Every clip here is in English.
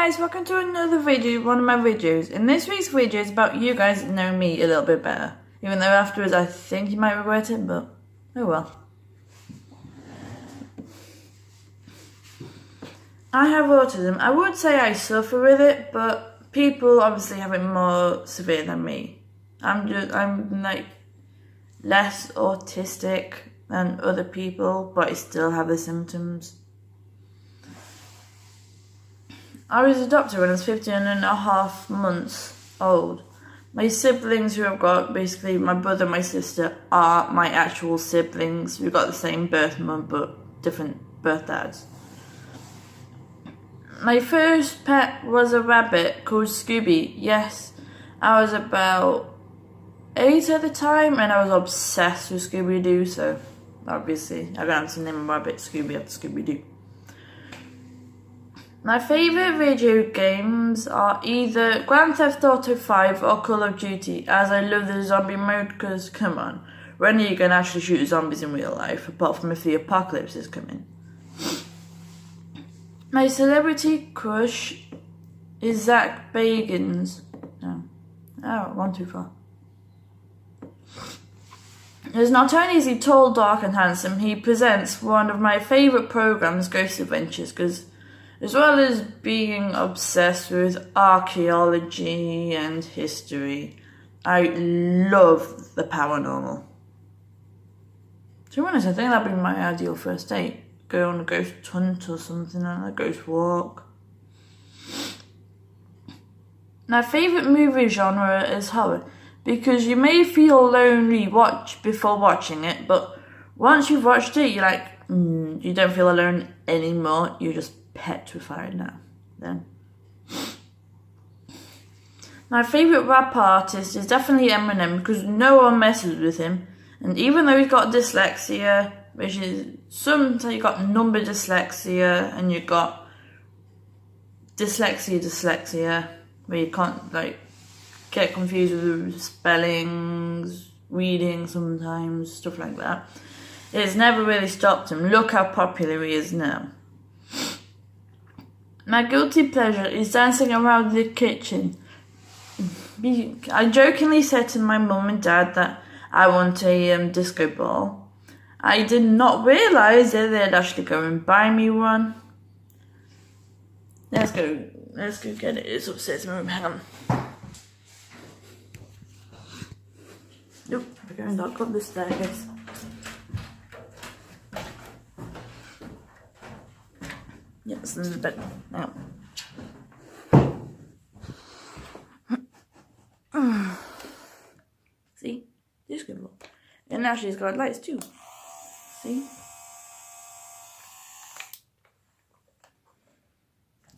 guys, welcome to another video, one of my videos. In this week's video is about you guys knowing me a little bit better. Even though afterwards I think you might regret it, but oh well. I have autism. I would say I suffer with it, but people obviously have it more severe than me. I'm like less autistic than other people, but I still have the symptoms. I was adopted when I was 15.5 months old. My siblings who I've got, basically my brother and my sister, are my actual siblings. We've got the same birth mum but different birth dads. My first pet was a rabbit called Scooby. Yes, I was about 8 at the time and I was obsessed with Scooby-Doo, so obviously I'm going to have to name a rabbit Scooby after Scooby-Doo. My favourite video games are either Grand Theft Auto 5 or Call of Duty, as I love the zombie mode, because come on, when are you going to actually shoot zombies in real life, apart from if the apocalypse is coming? My celebrity crush is Zach Bagans. No. Oh, gone too far. As not only is he tall, dark and handsome, he presents one of my favourite programmes, Ghost Adventures, because as well as being obsessed with archaeology and history, I love the paranormal. To be honest, I think that'd be my ideal first date. Go on a ghost hunt or something, on a ghost walk. My favourite movie genre is horror, because you may feel lonely before watching it, but once you've watched it, you're like, you don't feel alone anymore, you're just petrified now. Then my favourite rap artist is definitely Eminem, because no one messes with him, and even though he's got dyslexia, which is sometimes you got number dyslexia and you got dyslexia where you can't like get confused with spellings, reading sometimes, stuff like that. It's never really stopped him. Look how popular he is now. My guilty pleasure is dancing around the kitchen. I jokingly said to my mum and dad that I want a disco ball. I did not realise that they'd actually go and buy me one. Let's go get it. It's upstairs in my room. Hang on. Nope, we're going back up the staircase. Yeah, it's in the bed. Hang on. See? This is good. And now she's got lights too. See?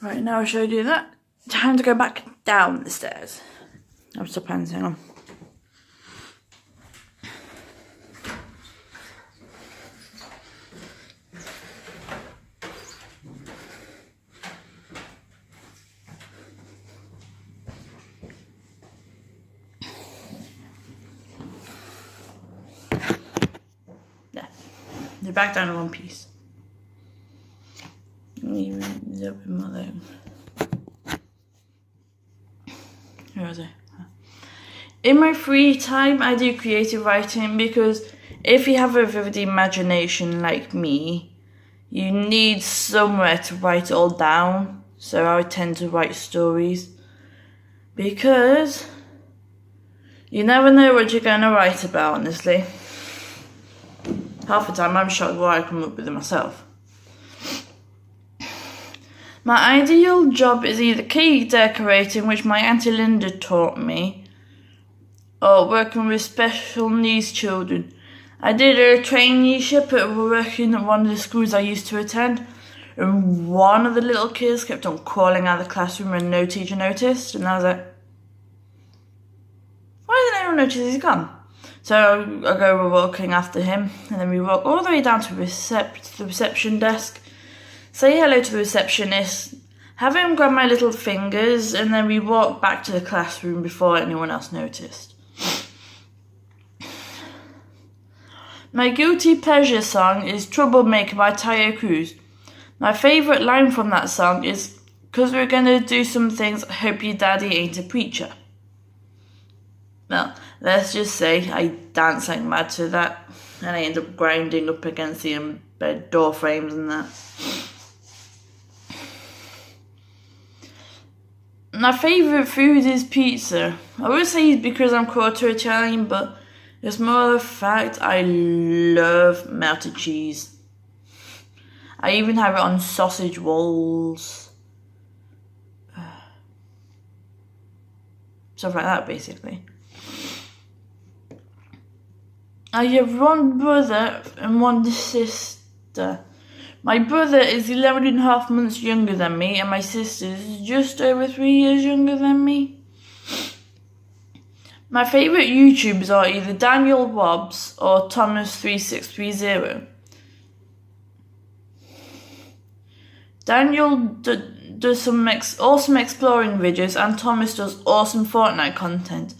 Right, now I showed you that. Time to go back down the stairs. I'll stop hands, hang on. They're back down in one piece. Even zip in my leg. Where was I? In my free time, I do creative writing, because if you have a vivid imagination like me, you need somewhere to write it all down. So I tend to write stories, because you never know what you're going to write about, honestly. Half the time I'm shocked why I come up with it myself. My ideal job is either cake decorating, which my Auntie Linda taught me, or working with special needs children. I did a traineeship at working at one of the schools I used to attend, and one of the little kids kept on crawling out of the classroom and no teacher noticed, and I was like, why didn't anyone notice he's gone? So I go walking after him, and then we walk all the way down to the reception desk, say hello to the receptionist, have him grab my little fingers, and then we walk back to the classroom before anyone else noticed. My guilty pleasure song is Troublemaker by Taio Cruz. My favourite line from that song is, because we're gonna do some things, I hope your daddy ain't a preacher. Well, let's just say I dance like mad to that, and I end up grinding up against the bed door frames and that. My favourite food is pizza. I would say it's because I'm quarter Italian, but it's more the fact I love melted cheese. I even have it on sausage rolls. Stuff like that, basically. I have one brother and one sister. My brother is 11.5 months younger than me, and my sister is just over 3 years younger than me. My favourite YouTubers are either Daniel Wobbs or Thomas3630. Daniel does some awesome exploring videos, and Thomas does awesome Fortnite content.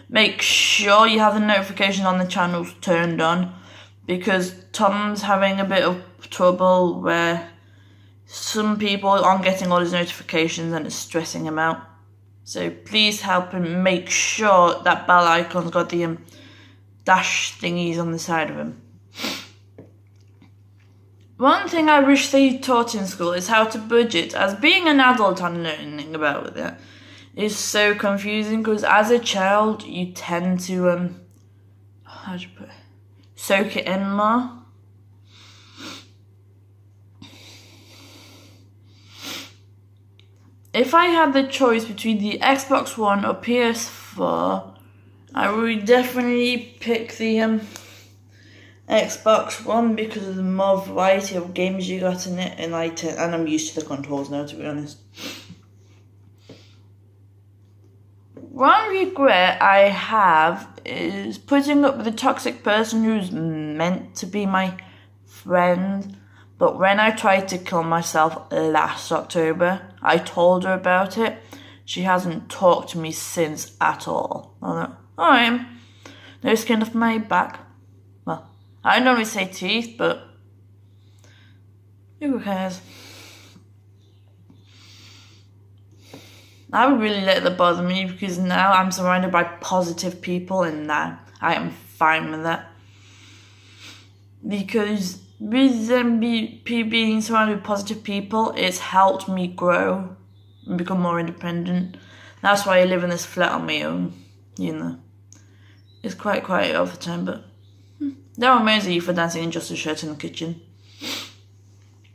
Make sure you have the notification on the channels turned on, because Tom's having a bit of trouble where some people aren't getting all his notifications and it's stressing him out. So please help him make sure that bell icon's got the dash thingies on the side of him. One thing I wish they taught in school is how to budget, as being an adult I'm learning about it is so confusing, because as a child you tend to how do you put it? Soak it in more. If I had the choice between the Xbox One or PS4, I would definitely pick the Xbox One, because of the more variety of games you got in it, and and I'm used to the controls now, to be honest. One regret I have is putting up with a toxic person who's meant to be my friend, but when I tried to kill myself last October, I told her about it. She hasn't talked to me since at all. Alright, no skin off my back. Well, I don't normally say teeth, but who cares? I would really let that bother me, because now I'm surrounded by positive people, and now I am fine with that. Because with them being surrounded with positive people, it's helped me grow and become more independent. That's why I live in this flat on my own, you know. It's quite quiet all the time, but there are moments for dancing in just a shirt in the kitchen.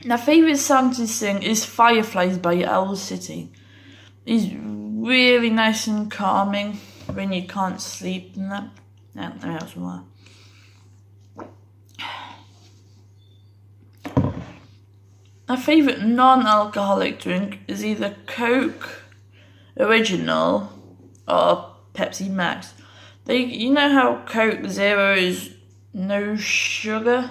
My favourite song to sing is Fireflies by Owl City. It's really nice and calming when you can't sleep and that. Yeah, let me have some more. My favourite non-alcoholic drink is either Coke Original or Pepsi Max. You know how Coke Zero is no sugar?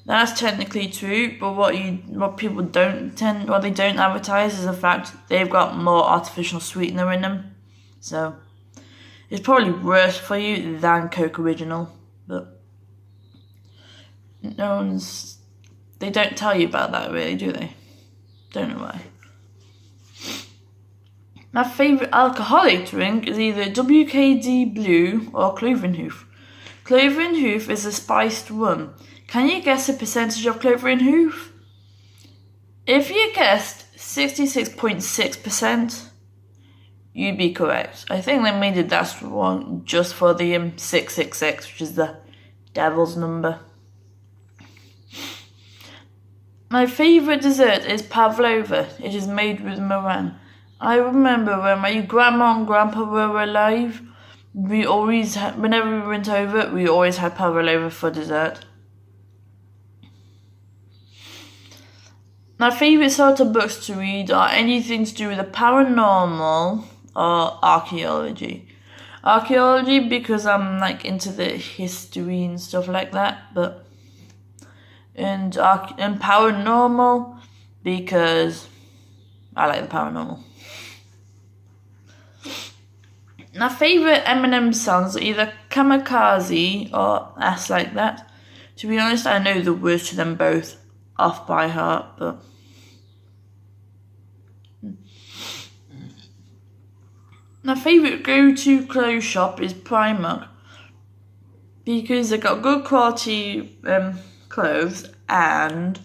That's technically true, but what people don't advertise is the fact they've got more artificial sweetener in them. So it's probably worse for you than Coke Original, but they don't tell you about that really, do they? Don't know why. My favourite alcoholic drink is either WKD Blue or Cloven Hoof. Cloven Hoof is a spiced rum. Can you guess the percentage of Cloven Hoof? If you guessed 66.6%, you'd be correct. I think they made it that one just for the 666, which is the devil's number. My favourite dessert is pavlova. It is made with meringue. I remember when my grandma and grandpa were alive, whenever we went over, we always had pavlova for dessert. My favourite sort of books to read are anything to do with the paranormal or archaeology. Archaeology because I'm into the history and stuff like that, and paranormal because I like the paranormal. My favourite Eminem songs are either Kamikaze or Ass Like That. To be honest, I know the words to them both off by heart, but My favourite go-to clothes shop is Primark because they got good quality clothes and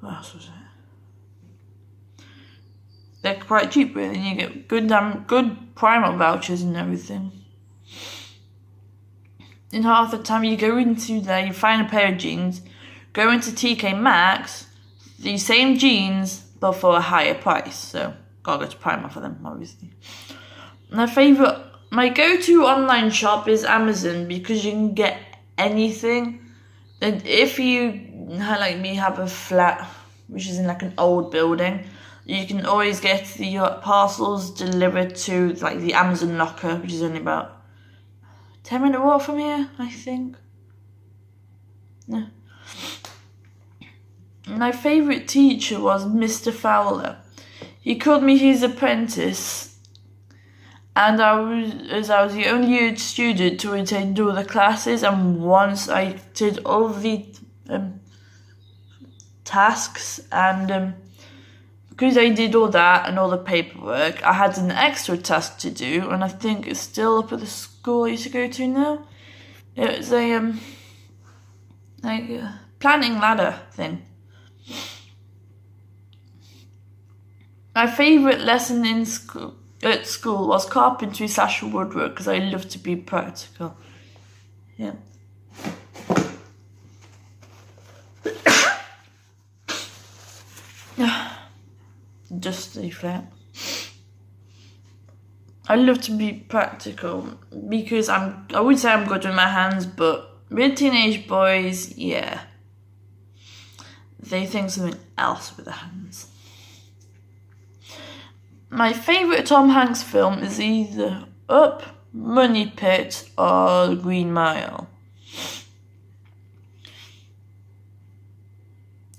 what else was it? They're quite cheap really, and you get good Primark vouchers and everything. And half the time you go into there, you find a pair of jeans, go into TK Maxx, the same jeans but for a higher price. So gotta go to Primark for them, obviously. My go-to online shop is Amazon because you can get anything. And if you, like me, have a flat which is in like an old building, you can always get the parcels delivered to like the Amazon locker, which is only about 10-minute walk from here, I think. Yeah. My favourite teacher was Mr. Fowler. He called me his apprentice. And I was the only student to attend all the classes, and once I did all the tasks, and because I did all that and all the paperwork, I had an extra task to do, and I think it's still up at the school I used to go to now. It was a planning ladder thing. My favourite lesson at school was carpentry / woodwork because I love to be practical. Yeah. Just stay flat. I love to be practical because I would say I'm good with my hands, but with teenage boys, yeah, they think something else with their hands. My favourite Tom Hanks film is either Up, Money Pit or Green Mile.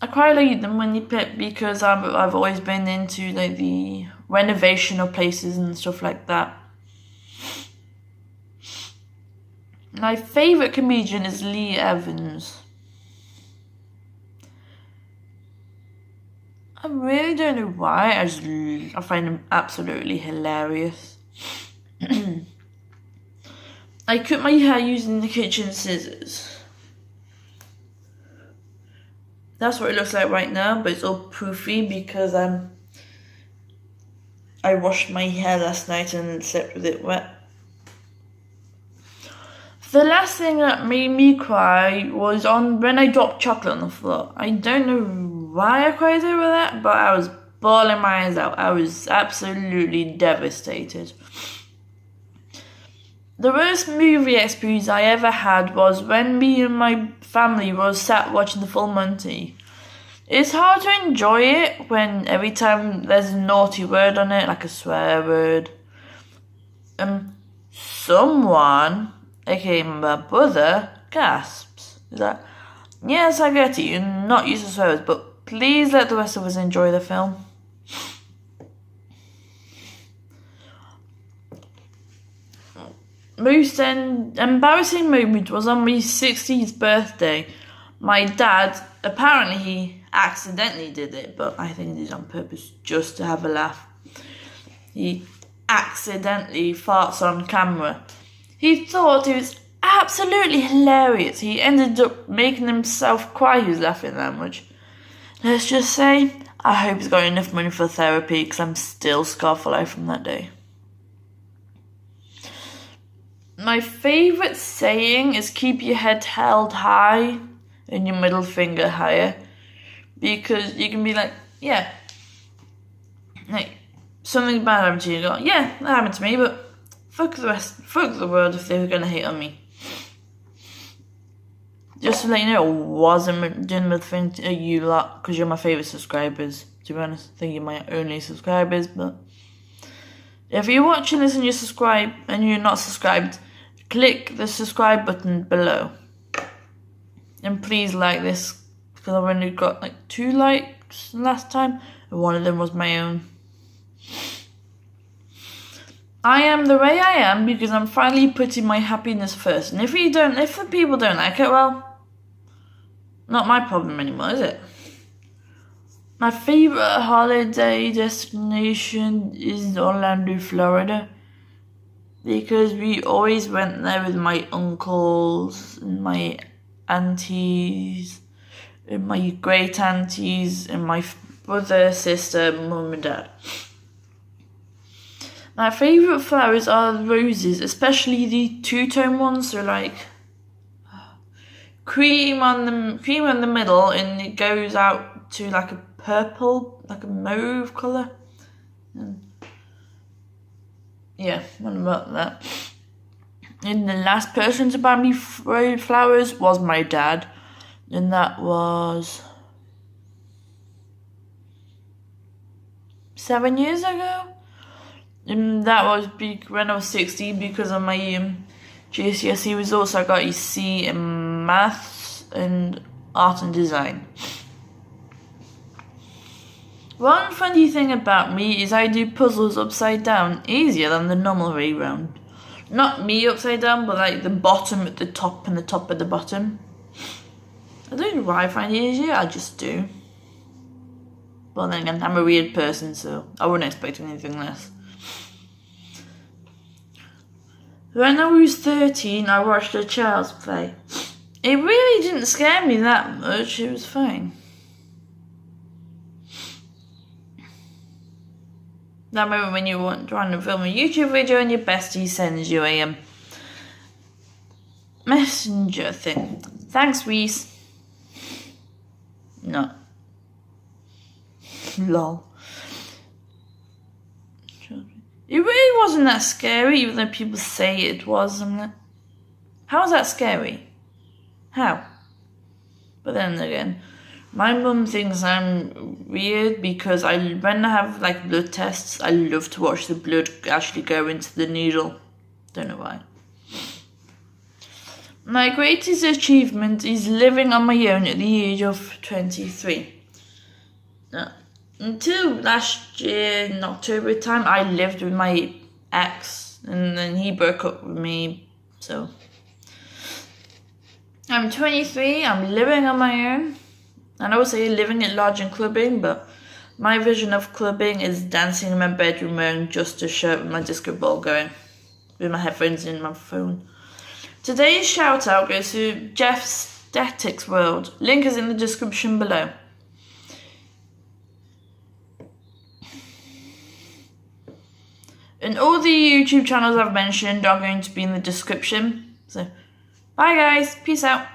I quite like the Money Pit because I've always been into like the renovation of places and stuff like that. My favourite comedian is Lee Evans. I really don't know why, I find him absolutely hilarious. I cut my hair using the kitchen scissors. That's what it looks like right now, but it's all poofy because I washed my hair last night and slept with it wet. The last thing that made me cry was when I dropped chocolate on the floor. I don't know why I cried over that, but I was bawling my eyes out. I was absolutely devastated. The worst movie experience I ever had was when me and my family was sat watching the Full Monty. It's hard to enjoy it when every time there's a naughty word on it, like a swear word. Someone, aka my brother, gasps. He's like, yes, I get it, you're not used to swear words, but please let the rest of us enjoy the film. Most embarrassing moment was on my 16th birthday. My dad, apparently he accidentally did it, but I think he did it on purpose just to have a laugh. He accidentally farts on camera. He thought it was absolutely hilarious. He ended up making himself cry. He was laughing that much. Let's just say, I hope he's got enough money for therapy because I'm still scarred for life from that day. My favourite saying is keep your head held high and your middle finger higher. Because you can be like, yeah, like, something bad happened to you. You go, yeah, that happened to me, but fuck the world if they were going to hate on me. Just to let you know, I wasn't doing the middle thing to you lot, because you're my favourite subscribers. To be honest, I think you're my only subscribers, but if you're watching this and you're subscribed and you're not subscribed, click the subscribe button below. And please like this, because I've only got like 2 likes last time, and one of them was my own. I am the way I am because I'm finally putting my happiness first. And if the people don't like it, well, not my problem anymore, is it? My favourite holiday destination is Orlando, Florida. because we always went there with my uncles and my aunties and my great aunties and my brother, sister, mum and dad. My favourite flowers are roses, especially the two-tone ones. So like cream on the middle, and it goes out to like a purple, like a mauve colour. And yeah, what about that? And the last person to buy me flowers was my dad, and that was 7 years ago. And that was when I was 16 because of my GCSE results. I got a C in maths and art and design. One funny thing about me is I do puzzles upside down easier than the normal way round. Not me upside down, but like the bottom at the top and the top at the bottom. I don't know why I find it easier, I just do. But then again, I'm a weird person, so I wouldn't expect anything less. When I was 13, I watched a Child's Play. It really didn't scare me that much, it was fine. That moment when you want trying to film a YouTube video and your bestie sends you a messenger thing. Thanks, Reese. No. Lol. It really wasn't that scary, even though people say it was. I'm like, how is that scary? How? But then again, my mum thinks I'm weird because when I have like blood tests, I love to watch the blood actually go into the needle. Don't know why. My greatest achievement is living on my own at the age of 23. Until last year in October time, I lived with my ex, and then he broke up with me, so. I'm 23, I'm living on my own. And I would say living at large and clubbing, but my vision of clubbing is dancing in my bedroom wearing just a shirt with my disco ball going, with my headphones in my phone. Today's shout out goes to Jeff's Statics World. Link is in the description below. And all the YouTube channels I've mentioned are going to be in the description. So, bye guys, peace out.